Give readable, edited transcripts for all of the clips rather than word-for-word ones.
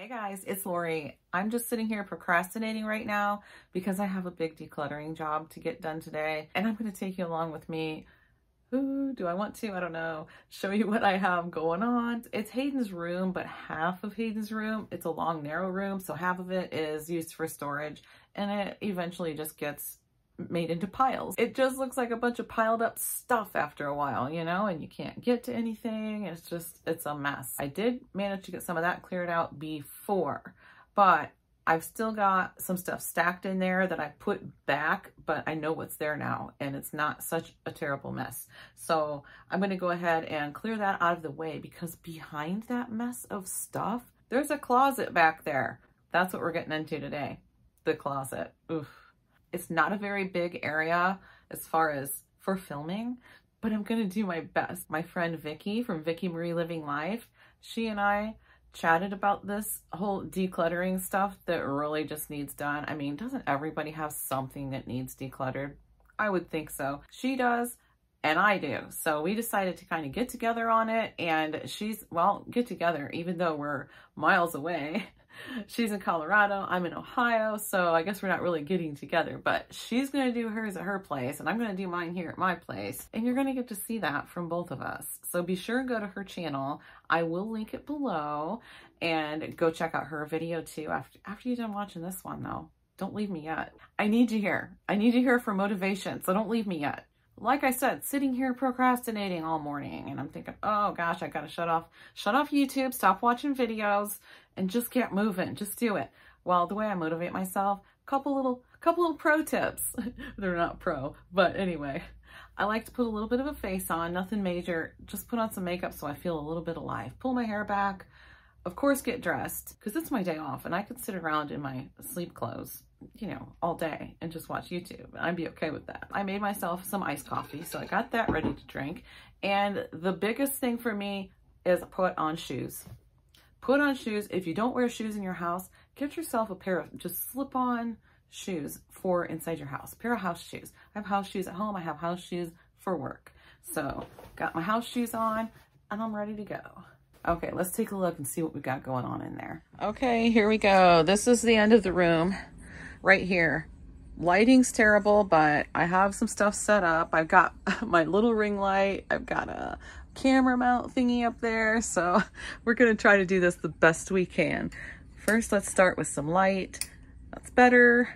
Hey guys, it's Lori. I'm just sitting here procrastinating right now because I have a big decluttering job to get done today, and I'm going to take you along with me. Ooh, do I want to? I don't know. Show you what I have going on. It's Hayden's room, but half of Hayden's room, it's a long, narrow room, so half of it is used for storage, and it eventually just gets made into piles. It just looks like a bunch of piled up stuff after a while, you know, and you can't get to anything. It's a mess. I did manage to get some of that cleared out before, but I've still got some stuff stacked in there that I put back, but I know what's there now and it's not such a terrible mess. So I'm going to go ahead and clear that out of the way because behind that mess of stuff, there's a closet back there. That's what we're getting into today. The closet. Oof. It's not a very big area as far as for filming, but I'm going to do my best. My friend Vicky from Vicky Marie Living Life, she and I chatted about this whole decluttering stuff that really just needs done. I mean, doesn't everybody have something that needs decluttered? I would think so. She does, and I do. So we decided to kind of get together on it, and get together even though we're miles away. She's in Colorado, I'm in Ohio, so I guess we're not really getting together, but she's going to do hers at her place and I'm going to do mine here at my place, and you're going to get to see that from both of us. So be sure and go to her channel. I will link it below, and go check out her video too after you're done watching this one though. Don't leave me yet. I need you here. I need you here for motivation, so don't leave me yet. Like I said, sitting here procrastinating all morning, and I'm thinking, oh gosh, I gotta shut off YouTube, stop watching videos, and just get moving. Just do it. Well, the way I motivate myself, couple little pro tips. They're not pro, but anyway, I like to put a little bit of a face on, nothing major. Just put on some makeup so I feel a little bit alive. Pull my hair back. Of course, get dressed because it's my day off, and I could sit around in my sleep clothes, you know, all day and just watch YouTube. I'd be okay with that. I made myself some iced coffee, so I got that ready to drink. And the biggest thing for me is put on shoes. Put on shoes. If you don't wear shoes in your house, get yourself a pair of just slip-on shoes for inside your house. A pair of house shoes. I have house shoes at home. I have house shoes for work. So got my house shoes on and I'm ready to go. Okay, let's take a look and see what we got going on in there. Okay, here we go. This is the end of the room right here. Lighting's terrible, but I have some stuff set up. I've got my little ring light. I've got a camera mount thingy up there. So we're going to try to do this the best we can. First, let's start with some light. That's better.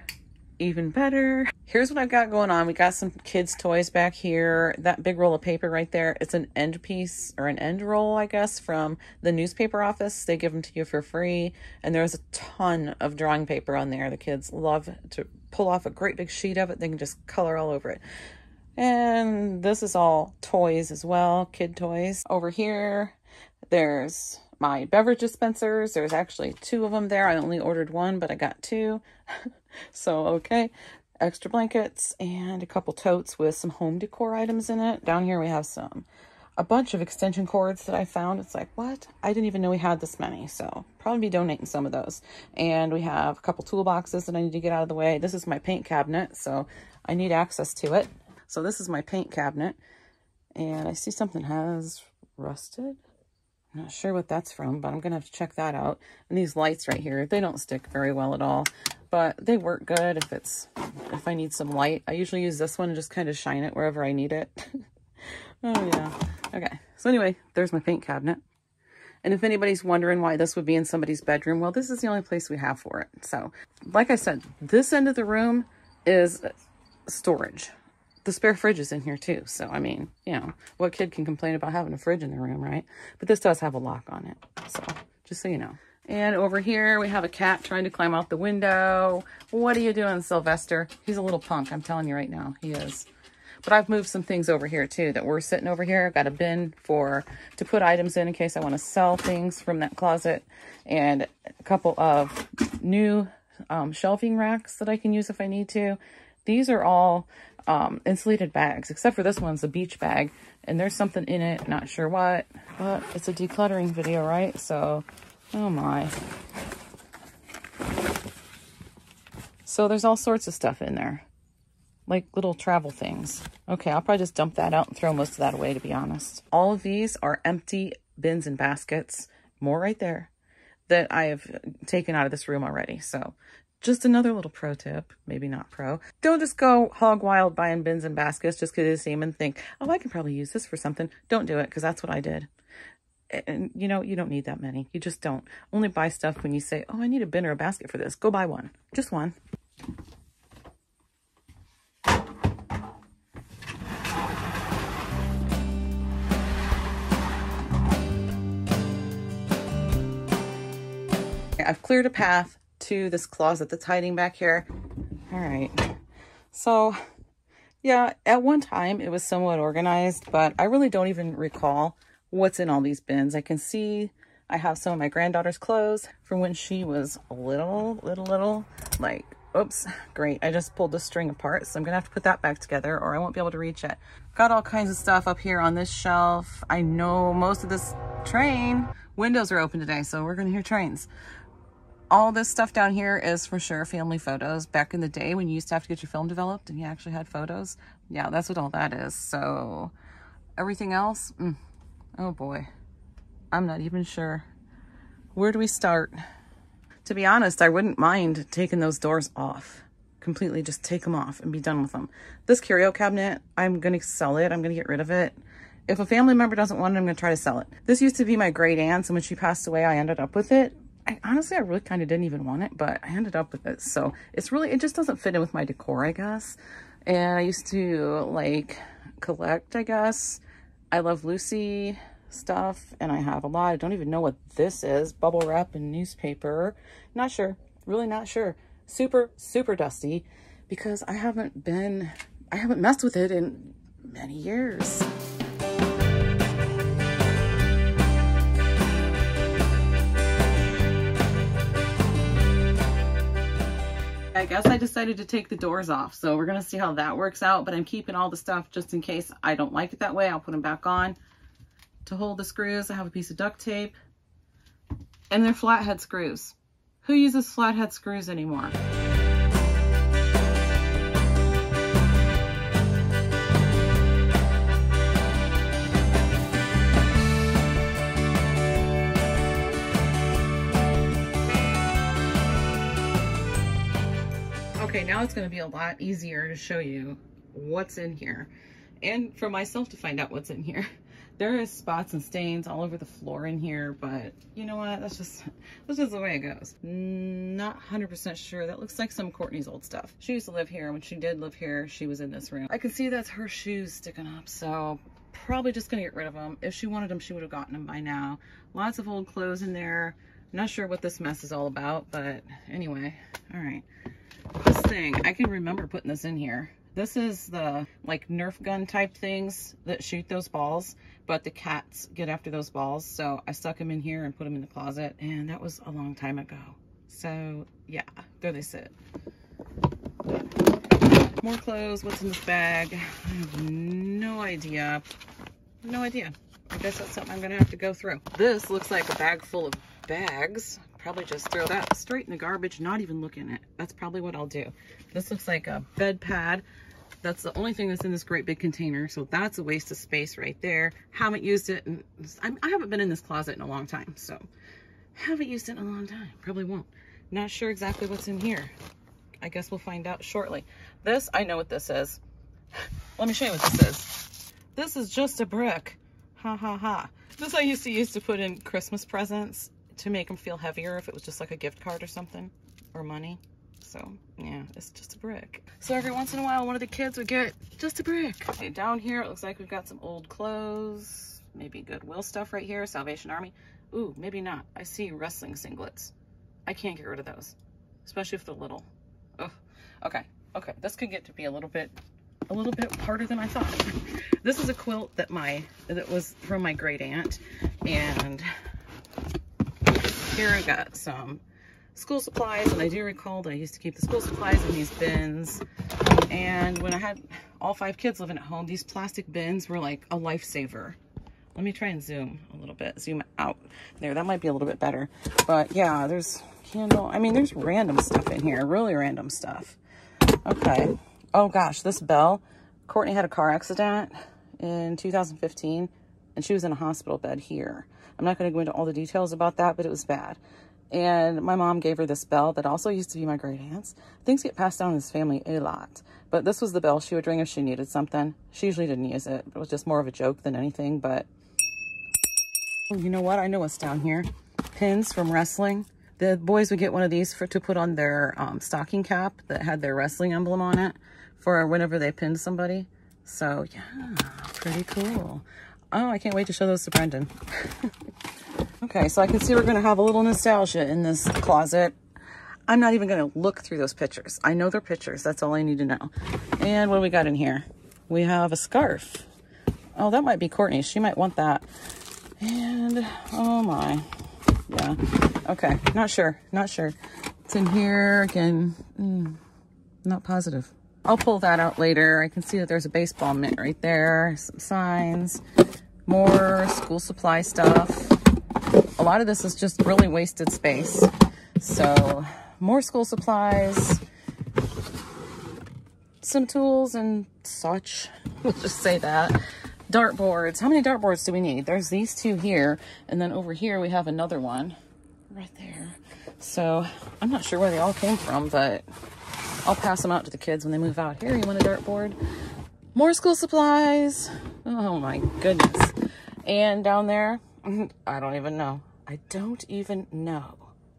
Even better. Here's what I've got going on. We got some kids' toys back here. That big roll of paper right there, it's an end piece or an end roll, I guess, from the newspaper office. They give them to you for free. And there's a ton of drawing paper on there. The kids love to pull off a great big sheet of it. They can just color all over it. And this is all toys as well, kid toys. Over here, there's my beverage dispensers. There's actually 2 of them there. I only ordered 1, but I got 2. So, okay. Extra blankets and a couple totes with some home decor items in it. Down here we have a bunch of extension cords that I found. It's like, what? I didn't even know we had this many. So probably be donating some of those. And we have a couple toolboxes that I need to get out of the way. This is my paint cabinet, so I need access to it. So this is my paint cabinet. And I see something has rusted. I'm not sure what that's from, but I'm going to have to check that out. And these lights right here, they don't stick very well at all, but they work good if I need some light. I usually use this one and just kind of shine it wherever I need it. Oh yeah. Okay. So anyway, there's my paint cabinet. And if anybody's wondering why this would be in somebody's bedroom, well, this is the only place we have for it. So like I said, this end of the room is storage. The spare fridge is in here too. So, I mean, you know, what kid can complain about having a fridge in their room, right? But this does have a lock on it. So, just so you know. And over here, we have a cat trying to climb out the window. What are you doing, Sylvester? He's a little punk, I'm telling you right now. He is. But I've moved some things over here too that were sitting over here. I've got a bin to put items in case I want to sell things from that closet. And a couple of new shelving racks that I can use if I need to. These are all insulated bags, except for this one's a beach bag, and there's something in it, not sure what, but it's a decluttering video, right? So, oh my. So there's all sorts of stuff in there, like little travel things. Okay, I'll probably just dump that out and throw most of that away, to be honest. All of these are empty bins and baskets. More right there. that I have taken out of this room already. So just another little pro tip, maybe not pro. Don't just go hog wild buying bins and baskets just because you see them and think, oh, I can probably use this for something. Don't do it, because that's what I did. And you know, you don't need that many. You just don't. Only buy stuff when you say, oh, I need a bin or a basket for this. Go buy one. Just one. I've cleared a path to this closet that's hiding back here. All right. So yeah, at one time it was somewhat organized, but I really don't even recall what's in all these bins. I can see I have some of my granddaughter's clothes from when she was little, like, oops, great. I just pulled the string apart, so I'm gonna have to put that back together or I won't be able to reach it. Got all kinds of stuff up here on this shelf. I know most of this train windows are open today, so we're gonna hear trains. All this stuff down here is for sure family photos. Back in the day when you used to have to get your film developed and you actually had photos. Yeah, that's what all that is. So everything else, oh boy, I'm not even sure. Where do we start? To be honest, I wouldn't mind taking those doors off. Completely just take them off and be done with them. This curio cabinet, I'm going to sell it. I'm going to get rid of it. If a family member doesn't want it, I'm going to try to sell it. This used to be my great aunt's, and when she passed away, I ended up with it. Honestly, I really kind of didn't even want it, but I ended up with it. So it's really, it just doesn't fit in with my decor, I guess. And I used to like collect, I guess. I love Lucy stuff, and I have a lot. I don't even know what this is. Bubble wrap and newspaper. Not sure. Really not sure. Super, super dusty because I haven't messed with it in many years. I guess I decided to take the doors off, so we're gonna see how that works out, but I'm keeping all the stuff just in case I don't like it that way. I'll put them back on. To hold the screws, I have a piece of duct tape, and they're flathead screws. Who uses flathead screws anymore? Okay, now it's going to be a lot easier to show you what's in here and for myself to find out what's in here. There is spots and stains all over the floor in here, but you know what? That's just the way it goes. Not 100% sure. That looks like some Courtney's old stuff. She used to live here. When she did live here, she was in this room. I can see that's her shoes sticking up, so probably just going to get rid of them. If she wanted them, she would have gotten them by now. Lots of old clothes in there. Not sure what this mess is all about, but anyway. All right. This thing, I can remember putting this in here. This is the like Nerf gun type things that shoot those balls, but the cats get after those balls. So I stuck them in here and put them in the closet, and that was a long time ago. So yeah, there they sit. More clothes. What's in this bag? I have no idea. No idea. I guess that's something I'm gonna have to go through. This looks like a bag full of bags. Probably just throw that straight in the garbage, not even look in it. That's probably what I'll do. This looks like a bed pad. That's the only thing that's in this great big container, so that's a waste of space right there. Haven't used it, and I haven't been in this closet in a long time, so haven't used it in a long time. Probably won't. Not sure exactly what's in here. I guess we'll find out shortly. This, I know what this is. Let me show you what this is. This is just a brick. Ha ha ha. This I used to use to put in Christmas presents to make them feel heavier if it was just like a gift card or something, or money. So yeah, it's just a brick. So every once in a while, one of the kids would get just a brick. Okay, down here, it looks like we've got some old clothes, maybe Goodwill stuff right here, Salvation Army. Ooh, maybe not. I see wrestling singlets. I can't get rid of those, especially if they're little. Oh, okay. This could get to be a little bit harder than I thought. This is a quilt that was from my great aunt, and here I got some school supplies, and I do recall that I used to keep the school supplies in these bins. And when I had all 5 kids living at home, these plastic bins were like a lifesaver. Let me try and zoom a little bit, zoom out. There, that might be a little bit better. But yeah, there's candle. I mean, there's random stuff in here, really random stuff. Okay. Oh gosh, this bell. Courtney had a car accident in 2015, and she was in a hospital bed here. I'm not going to go into all the details about that, but it was bad. And my mom gave her this bell that also used to be my great aunt's. Things get passed down in this family a lot. But this was the bell she would ring if she needed something. She usually didn't use it. It was just more of a joke than anything, but... Oh, you know what? I know what's down here. Pins from wrestling. The boys would get one of these to put on their stocking cap that had their wrestling emblem on it for whenever they pinned somebody. So, yeah, pretty cool. Oh, I can't wait to show those to Brendan. Okay, so I can see we're going to have a little nostalgia in this closet. I'm not even going to look through those pictures. I know they're pictures. That's all I need to know. And what do we got in here? We have a scarf. Oh, that might be Courtney's. She might want that. And, oh my. Yeah. Okay, not sure. Not sure. It's in here again. Not positive. I'll pull that out later. I can see that there's a baseball mitt right there. Some signs. More school supply stuff. A lot of this is just really wasted space. So, more school supplies. Some tools and such. We'll just say that. Dartboards. How many dartboards do we need? There's these two here. And then over here we have another one. Right there. So, I'm not sure where they all came from, but I'll pass them out to the kids when they move out. Here, you want a dartboard? More school supplies. Oh my goodness. And down there, I don't even know. I don't even know.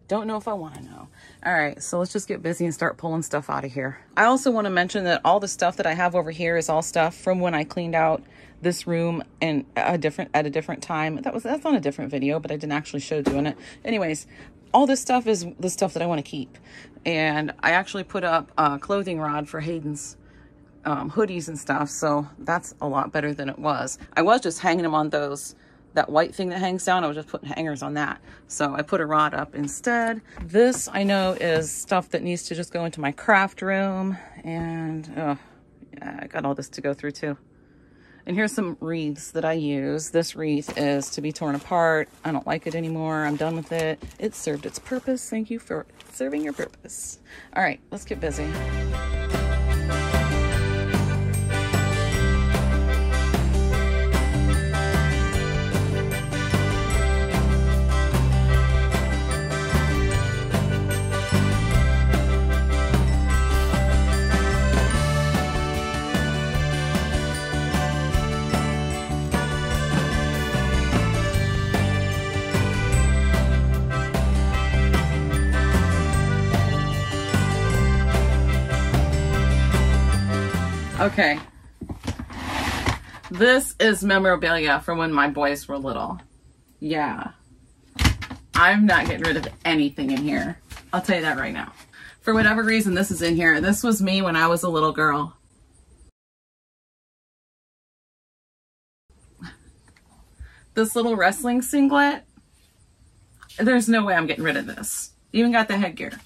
Don't know if I want to know. All right, so let's just get busy and start pulling stuff out of here. I also want to mention that all the stuff that I have over here is all stuff from when I cleaned out this room and at a different time. That's on a different video, but I didn't actually show doing it. Anyways, all this stuff is the stuff that I want to keep. And I actually put up a clothing rod for Hayden's hoodies and stuff, so that's a lot better than it was. I was just hanging them on that white thing that hangs down. I was just putting hangers on that, so I put a rod up instead. This I know is stuff that needs to just go into my craft room, and yeah, I got all this to go through too. And here's some wreaths that I use. This wreath is to be torn apart. I don't like it anymore. I'm done with it. It served its purpose. Thank you for serving your purpose. All right, let's get busy. Okay, this is memorabilia from when my boys were little. Yeah, I'm not getting rid of anything in here. I'll tell you that right now. For whatever reason, this is in here. This was me when I was a little girl. This little wrestling singlet. There's no way I'm getting rid of this. Even got the headgear.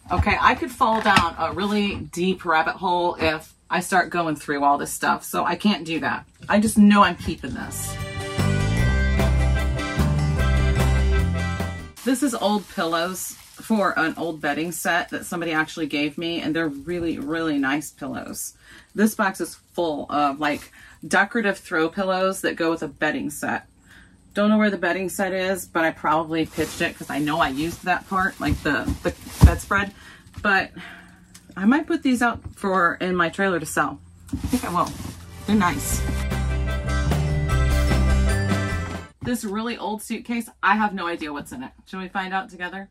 Okay, I could fall down a really deep rabbit hole if I start going through all this stuff, so I can't do that. I just know I'm keeping this. This is old pillows for an old bedding set that somebody actually gave me, and they're really, really nice pillows. This box is full of like decorative throw pillows that go with a bedding set. Don't know where the bedding set is, but I probably pitched it because I know I used that part, like the bedspread. But I might put these out in my trailer to sell. I think I will. They're nice. This really old suitcase, I have no idea what's in it. Shall we find out together?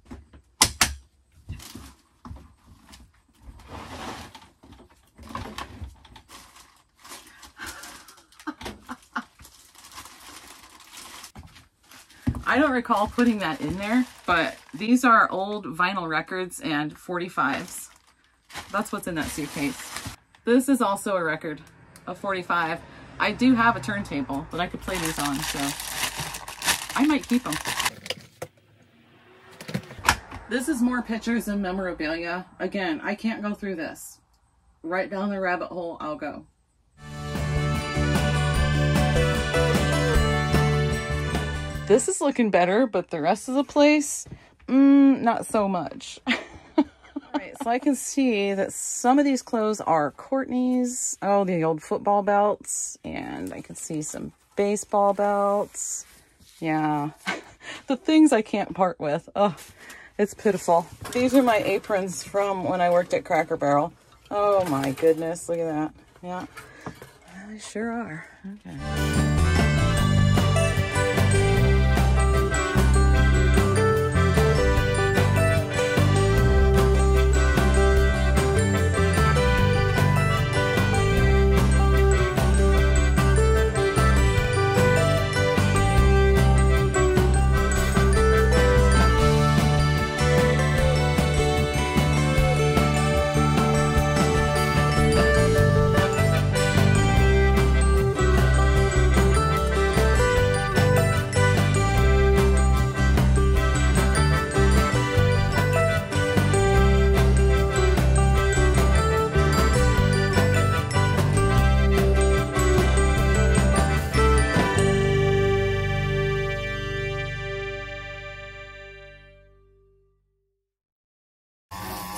I don't recall putting that in there, but these are old vinyl records and 45s. That's what's in that suitcase. This is also a record, a 45. I do have a turntable that I could play these on, so I might keep them. This is more pictures and memorabilia. Again, I can't go through this. Right down the rabbit hole I'll go. This is looking better, but the rest of the place, not so much. Alright, so I can see that some of these clothes are Courtney's. Oh, the old football belts. And I can see some baseball belts. Yeah. The things I can't part with. Oh, it's pitiful. These are my aprons from when I worked at Cracker Barrel. Oh my goodness, look at that. Yeah, they sure are. Okay.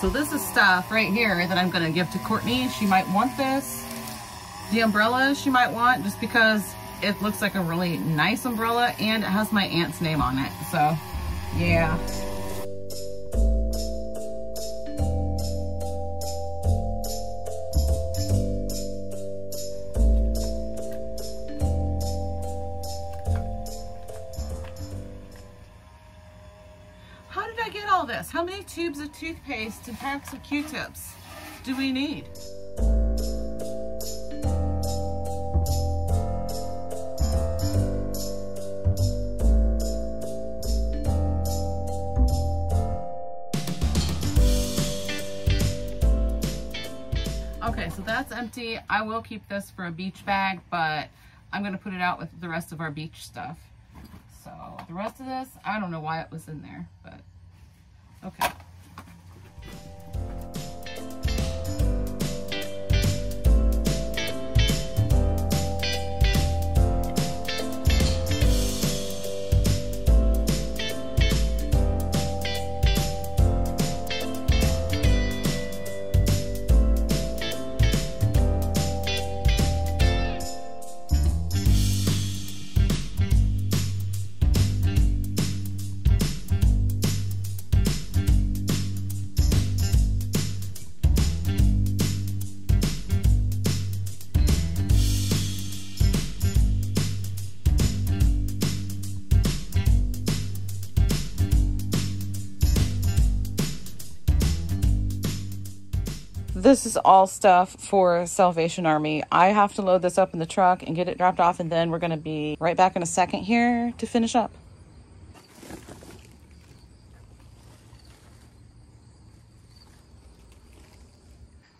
So this is stuff right here that I'm gonna give to Courtney. She might want this. The umbrella she might want just because it looks like a really nice umbrella and it has my aunt's name on it. So yeah. This. How many tubes of toothpaste and packs of Q-tips do we need? Okay, so that's empty. I will keep this for a beach bag, but I'm going to put it out with the rest of our beach stuff. So the rest of this, I don't know why it was in there, but okay. This is all stuff for Salvation Army. I have to load this up in the truck and get it dropped off, and then we're going to be right back in a second here to finish up.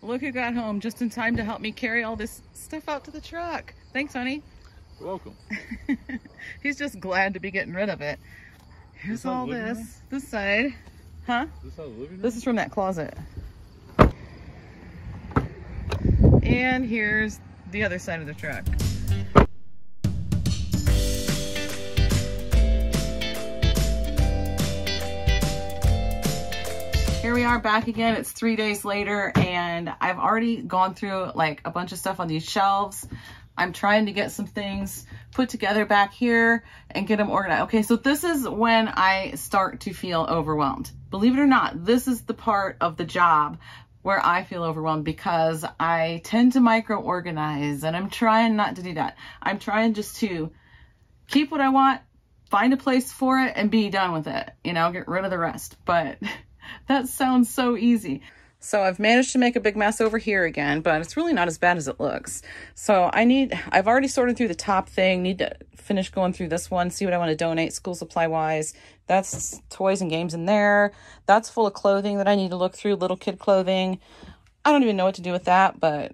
Look who got home just in time to help me carry all this stuff out to the truck. Thanks, honey. You're welcome. He's just glad to be getting rid of it. Here's all this side. Huh? Is this how the living room? This is from that closet. And here's the other side of the truck. Here we are back again. It's 3 days later and I've already gone through like a bunch of stuff on these shelves. I'm trying to get some things put together back here and get them organized. Okay, so this is when I start to feel overwhelmed. Believe it or not, this is the part of the job where I feel overwhelmed because I tend to micro-organize, and I'm trying not to do that. I'm trying just to keep what I want, find a place for it, and be done with it. You know, get rid of the rest. But that sounds so easy. So I've managed to make a big mess over here again, but it's really not as bad as it looks. So I've already sorted through the top thing, need to finish going through this one, see what I want to donate school supply wise. That's toys and games in there. That's full of clothing that I need to look through, little kid clothing. I don't even know what to do with that, but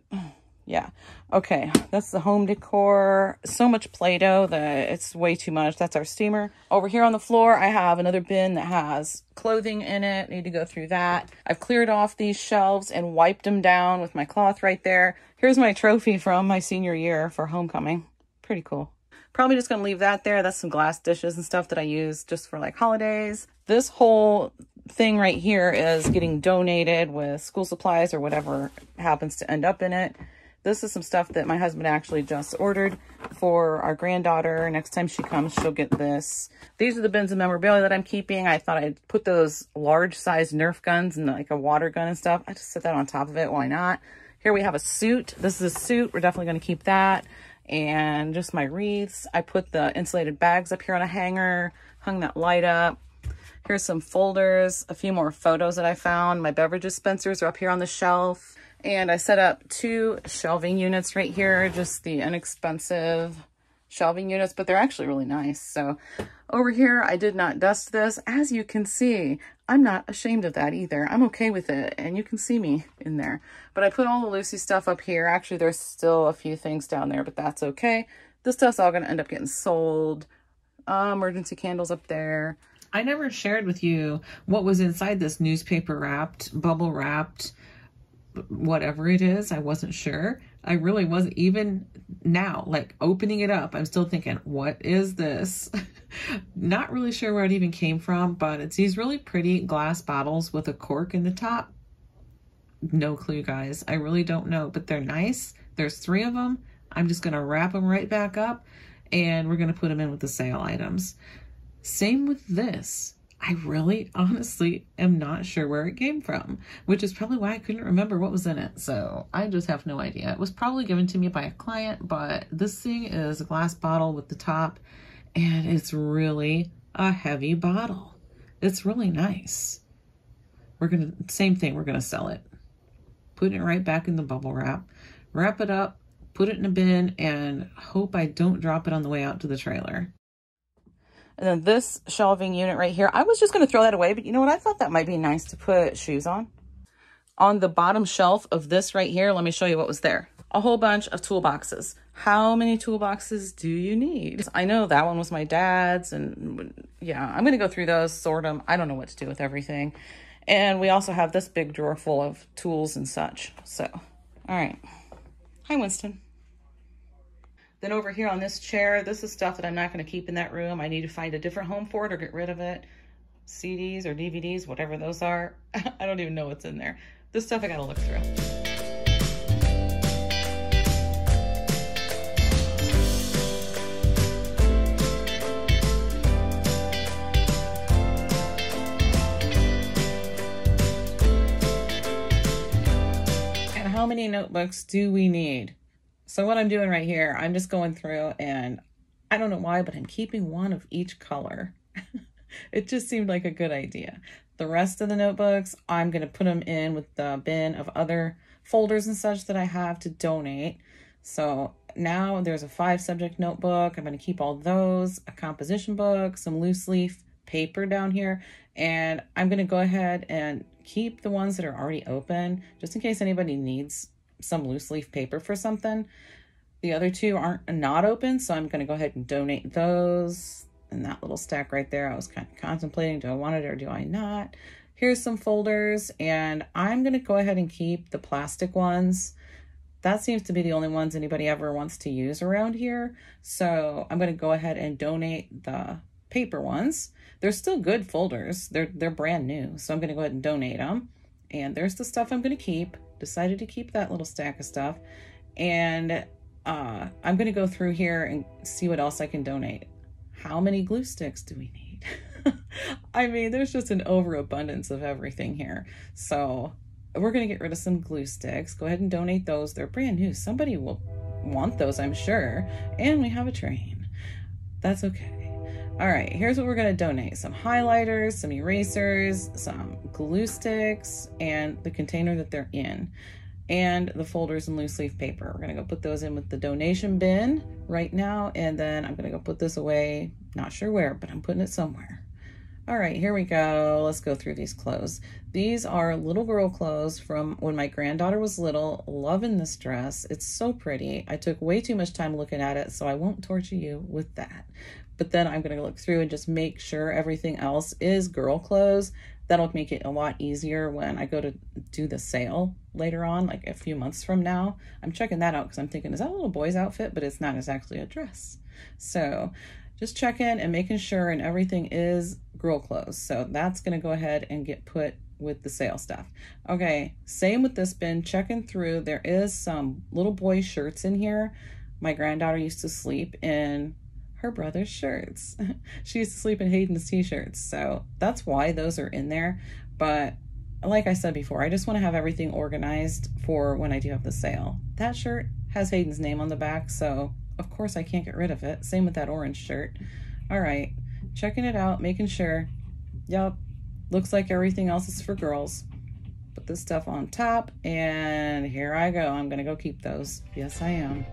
yeah. Okay, that's the home decor. So much Play-Doh that it's way too much. That's our steamer. Over here on the floor, I have another bin that has clothing in it. Need to go through that. I've cleared off these shelves and wiped them down with my cloth right there. Here's my trophy from my senior year for homecoming. Pretty cool. Probably just gonna leave that there. That's some glass dishes and stuff that I use just for like holidays. This whole thing right here is getting donated with school supplies or whatever happens to end up in it. This is some stuff that my husband actually just ordered for our granddaughter. Next time she comes, she'll get this. These are the bins of memorabilia that I'm keeping. I thought I'd put those large size Nerf guns and like a water gun and stuff. I just set that on top of it. Why not? Here we have a suit. This is a suit. We're definitely going to keep that. And just my wreaths. I put the insulated bags up here on a hanger, hung that light up. Here's some folders, a few more photos that I found. My beverage dispensers are up here on the shelf. And I set up 2 shelving units right here, just the inexpensive shelving units, but they're actually really nice. So over here, I did not dust this. As you can see, I'm not ashamed of that either. I'm okay with it, and you can see me in there. But I put all the Lucy stuff up here. Actually, there's still a few things down there, but that's okay. This stuff's all gonna end up getting sold. Emergency candles up there. I never shared with you what was inside this newspaper wrapped, bubble wrapped, whatever it is. I wasn't sure. I really wasn't. Even now, like opening it up, I'm still thinking, what is this? Not really sure where it even came from, but it's these really pretty glass bottles with a cork in the top. No clue, guys. I really don't know, but they're nice. There's 3 of them. I'm just going to wrap them right back up, and we're going to put them in with the sale items. Same with this. I really, honestly, am not sure where it came from, which is probably why I couldn't remember what was in it. So I just have no idea. It was probably given to me by a client, but this thing is a glass bottle with the top, and it's really a heavy bottle. It's really nice. Same thing, we're gonna sell it. Put it right back in the bubble wrap it up, put it in a bin, and hope I don't drop it on the way out to the trailer. And then this shelving unit right here, I was just going to throw that away, but you know what? I thought that might be nice to put shoes on. On the bottom shelf of this right here, let me show you what was there. A whole bunch of toolboxes. How many toolboxes do you need? I know that one was my dad's, and yeah, I'm going to go through those, sort them. I don't know what to do with everything. And we also have this big drawer full of tools and such. So, all right. Hi, Winston. Then over here on this chair, this is stuff that I'm not going to keep in that room. I need to find a different home for it or get rid of it. CDs or DVDs, whatever those are. I don't even know what's in there. This stuff I got to look through. And how many notebooks do we need? So what I'm doing right here, I'm just going through, and I don't know why, but I'm keeping one of each color. It just seemed like a good idea. The rest of the notebooks, I'm going to put them in with the bin of other folders and such that I have to donate. So now there's a 5-subject notebook. I'm going to keep all those, a composition book, some loose leaf paper down here, and I'm going to go ahead and keep the ones that are already open, just in case anybody needs some loose leaf paper for something. The other 2 aren't not open, so I'm going to go ahead and donate those. And that little stack right there, I was kind of contemplating, do I want it or do I not? Here's some folders, and I'm going to go ahead and keep the plastic ones. That seems to be the only ones anybody ever wants to use around here. So I'm going to go ahead and donate the paper ones. They're still good folders. They're brand new, so I'm going to go ahead and donate them. And there's the stuff I'm going to keep. Decided to keep that little stack of stuff, and I'm going to go through here and see what else I can donate. How many glue sticks do we need? I mean, there's just an overabundance of everything here. So we're going to get rid of some glue sticks. Go ahead and donate those. They're brand new. Somebody will want those, I'm sure. And we have a train. That's okay. All right, here's what we're going to donate. Some highlighters, some erasers, some glue sticks, and the container that they're in, and the folders and loose leaf paper. We're going to go put those in with the donation bin right now, and then I'm going to go put this away. Not sure where, but I'm putting it somewhere. All right, here we go. Let's go through these clothes. These are little girl clothes from when my granddaughter was little. Loving this dress. It's so pretty. I took way too much time looking at it, so I won't torture you with that. But then I'm going to look through and just make sure everything else is girl clothes. That'll make it a lot easier when I go to do the sale later on, like a few months from now. I'm checking that out because I'm thinking, is that a little boy's outfit? But it's not, it's actually a dress. So just checking and making sure and everything is girl clothes. So that's going to go ahead and get put with the sale stuff. Okay, same with this bin, checking through. There is some little boy shirts in here. My granddaughter used to sleep in her brother's shirts. She used to sleep in Hayden's t-shirts, so that's why those are in there. But like I said before, I just want to have everything organized for when I do have the sale. That shirt has Hayden's name on the back, so of course I can't get rid of it. Same with that orange shirt. All right, checking it out, making sure. Yep, looks like everything else is for girls. Put this stuff on top, and here I go. I'm gonna go keep those. Yes, I am.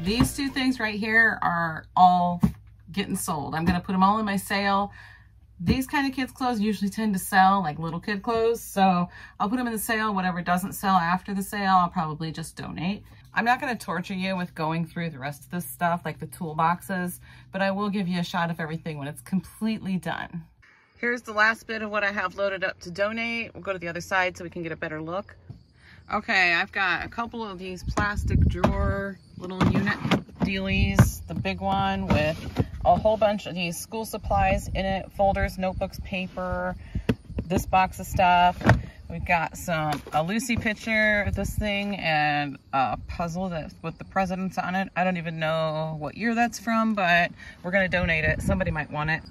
These two things right here are all getting sold. I'm gonna put them all in my sale. These kind of kids clothes usually tend to sell, like little kid clothes, so I'll put them in the sale. Whatever doesn't sell after the sale, I'll probably just donate. I'm not gonna torture you with going through the rest of this stuff, like the toolboxes, but I will give you a shot of everything when it's completely done. Here's the last bit of what I have loaded up to donate. We'll go to the other side so we can get a better look. Okay, I've got a couple of these plastic drawer little unit dealies. The big one with a whole bunch of these school supplies in it, folders, notebooks, paper, this box of stuff. We've got a Lucy picture of this thing and a puzzle that's with the presidents on it. I don't even know what year that's from, but we're gonna donate it. Somebody might want it.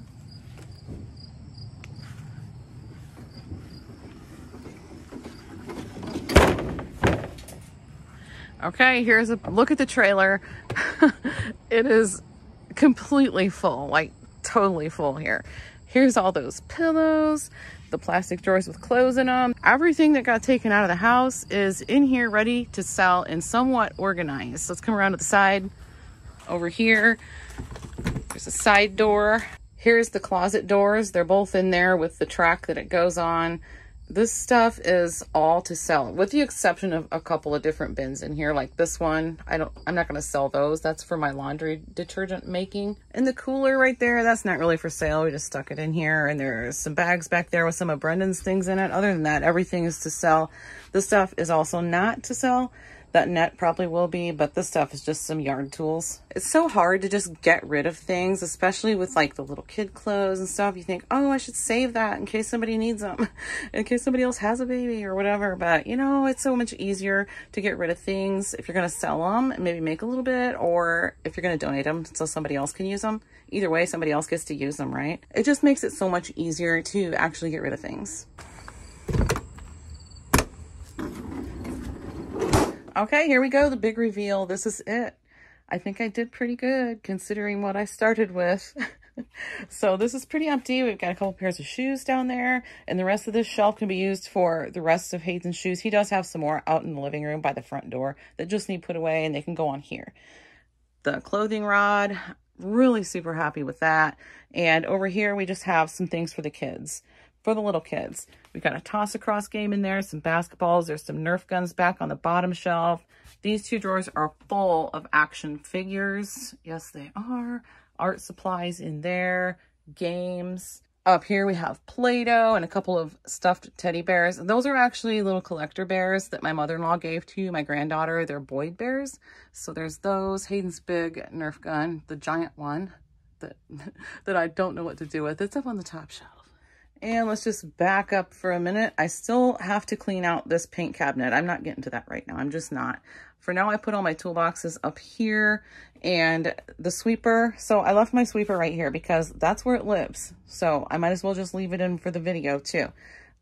Okay, here's a look at the trailer. It is completely full, like totally full here. Here's all those pillows, the plastic drawers with clothes in them. Everything that got taken out of the house is in here ready to sell and somewhat organized. Let's come around to the side. Over here, there's a side door. Here's the closet doors. They're both in there with the track that it goes on. This stuff is all to sell, with the exception of a couple of different bins in here, like this one. I'm not going to sell those. That's for my laundry detergent making. And the cooler right there, that's not really for sale. We just stuck it in here. And there's some bags back there with some of Brendan's things in it. Other than that, everything is to sell. This stuff is also not to sell. That net probably will be, but this stuff is just some yard tools. It's so hard to just get rid of things, especially with like the little kid clothes and stuff. You think, oh, I should save that in case somebody needs them, in case somebody else has a baby or whatever. But you know, it's so much easier to get rid of things if you're gonna sell them and maybe make a little bit, or if you're gonna donate them so somebody else can use them. Either way, somebody else gets to use them, right? It just makes it so much easier to actually get rid of things. Okay, here we go, the big reveal. This is it. I think I did pretty good considering what I started with. So this is pretty empty. We've got a couple pairs of shoes down there, and the rest of this shelf can be used for the rest of Hayden's shoes. He does have some more out in the living room by the front door that just need put away, and they can go on here. The clothing rod, really super happy with that. And over here, we just have some things for the kids. For the little kids, we've got a toss across game in there, some basketballs, there's some Nerf guns back on the bottom shelf. These two drawers are full of action figures. Yes, they are. Art supplies in there, games. Up here we have Play-Doh and a couple of stuffed teddy bears. And those are actually little collector bears that my mother-in-law gave to my granddaughter. They're Boyd bears. So there's those. Hayden's big Nerf gun, the giant one that I don't know what to do with. It's up on the top shelf. And let's just back up for a minute. I still have to clean out this paint cabinet. I'm not getting to that right now. I'm just not. For now, I put all my toolboxes up here and the sweeper. So I left my sweeper right here because that's where it lives. So I might as well just leave it in for the video too.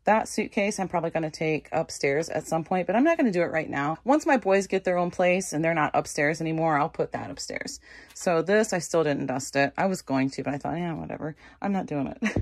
That suitcase I'm probably going to take upstairs at some point, but I'm not going to do it right now. Once my boys get their own place and they're not upstairs anymore, I'll put that upstairs. So this, I still didn't dust it. I was going to, but I thought, yeah, whatever. I'm not doing it.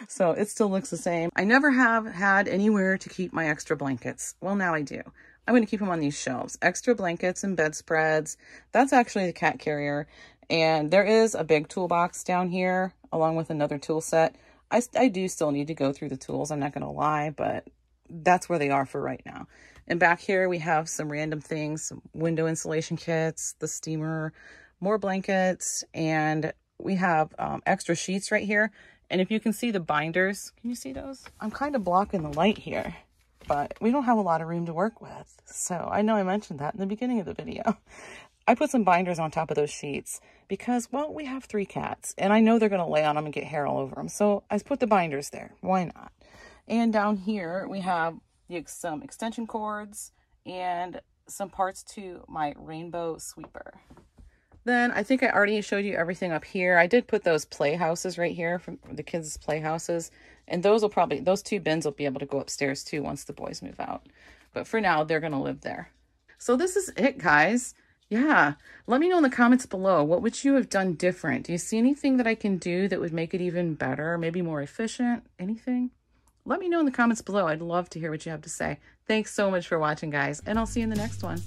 So it still looks the same. I never have had anywhere to keep my extra blankets. Well, now I do. I'm going to keep them on these shelves. Extra blankets and bedspreads. That's actually the cat carrier. And there is a big toolbox down here along with another tool set. I do still need to go through the tools. I'm not going to lie, but that's where they are for right now. And back here we have some random things, some window insulation kits, the steamer, more blankets, and we have extra sheets right here. And if you can see the binders, can you see those? I'm kind of blocking the light here, but we don't have a lot of room to work with. So I know I mentioned that in the beginning of the video. I put some binders on top of those sheets because, well, we have 3 cats and I know they're going to lay on them and get hair all over them. So I put the binders there. Why not? And down here we have some extension cords and some parts to my rainbow sweeper. Then I think I already showed you everything up here. I did put those playhouses right here from the kids' playhouses. And those 2 bins will be able to go upstairs too once the boys move out. But for now, they're going to live there. So this is it, guys. Yeah. Let me know in the comments below. What would you have done different? Do you see anything that I can do that would make it even better? Maybe more efficient? Anything? Let me know in the comments below. I'd love to hear what you have to say. Thanks so much for watching, guys. And I'll see you in the next one.